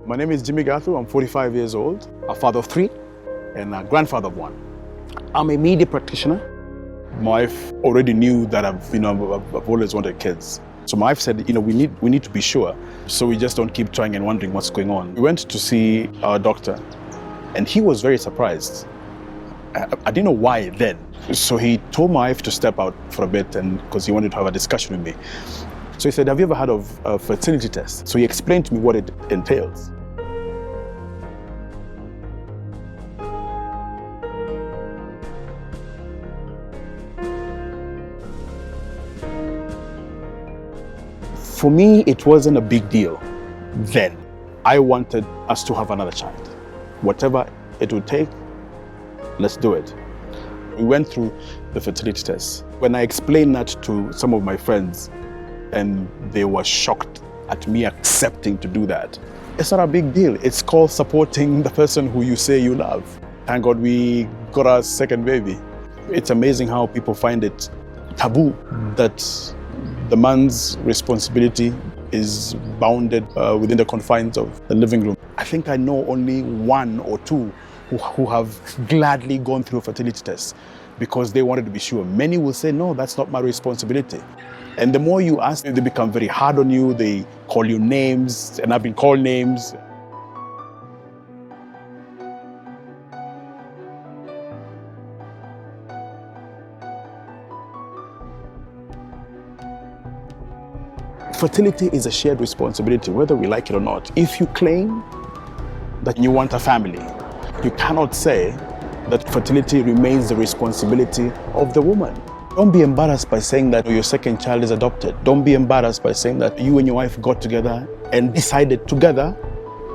My name is Jimmy Gathu. I'm 45 years old, a father of 3 and a grandfather of 1. I'm a media practitioner. My wife already knew that I've always wanted kids. So my wife said, we need to be sure, so we just don't keep trying and wondering what's going on. We went to see our doctor, and he was very surprised. I didn't know why then. So he told my wife to step out for a bit, and because he wanted to have a discussion with me. So he said, have you ever heard of a fertility test? So he explained to me what it entails. For me, it wasn't a big deal then. I wanted us to have another child. Whatever it would take, let's do it. We went through the fertility test. When I explained that to some of my friends, and they were shocked at me accepting to do that, it's not a big deal. It's called supporting the person who you say you love. Thank God we got our second baby. It's amazing how people find it taboo that the man's responsibility is bounded within the confines of the living room. I think I know only 1 or 2 who have gladly gone through fertility tests because they wanted to be sure. Many will say, no, that's not my responsibility. And the more you ask, they become very hard on you. They call you names, and I've been called names. Fertility is a shared responsibility, whether we like it or not. If you claim that you want a family, you cannot say that fertility remains the responsibility of the woman. Don't be embarrassed by saying that your second child is adopted. Don't be embarrassed by saying that you and your wife got together and decided together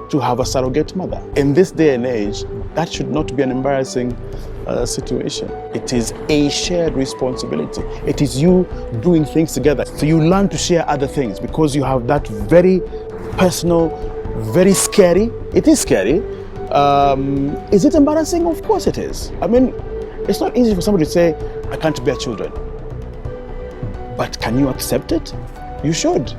to have a surrogate mother. In this day and age, that should not be an embarrassing situation. It is a shared responsibility. It is you doing things together. So you learn to share other things because you have that very personal, very scary. It is scary. Is it embarrassing? Of course it is. I mean, it's not easy for somebody to say, I can't bear children. But can you accept it? You should.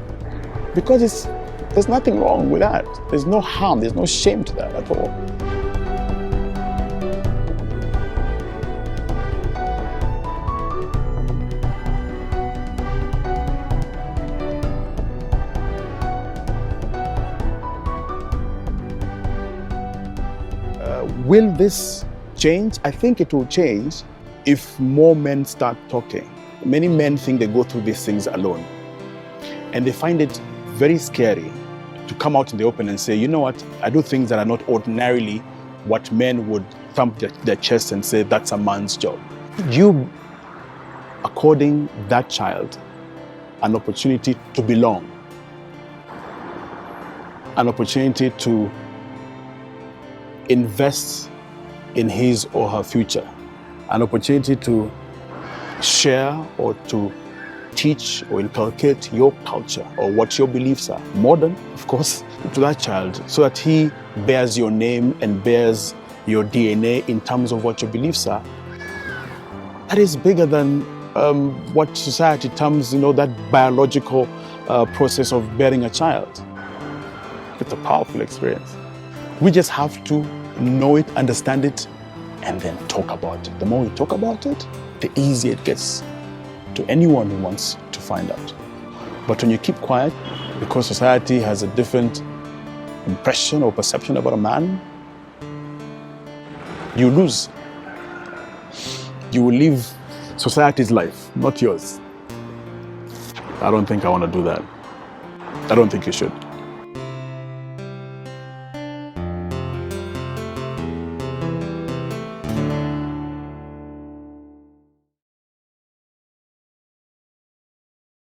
Because there's nothing wrong with that. There's no harm, there's no shame to that at all. Will this change? I think it will change if more men start talking. Many men think they go through these things alone. And they find it very scary to come out in the open and say, you know what, I do things that are not ordinarily what men would thump their chest and say, that's a man's job. You according that child an opportunity to belong, an opportunity to invest in his or her future, an opportunity to share or to teach or inculcate your culture or what your beliefs are, modern, of course, to that child, so that he bears your name and bears your DNA in terms of what your beliefs are. That is bigger than what society terms, that biological process of bearing a child. It's a powerful experience. We just have to know it, understand it, and then talk about it. The more we talk about it, the easier it gets to anyone who wants to find out. But when you keep quiet, because society has a different impression or perception about a man, you lose. You will live society's life, not yours. I don't think I want to do that. I don't think you should.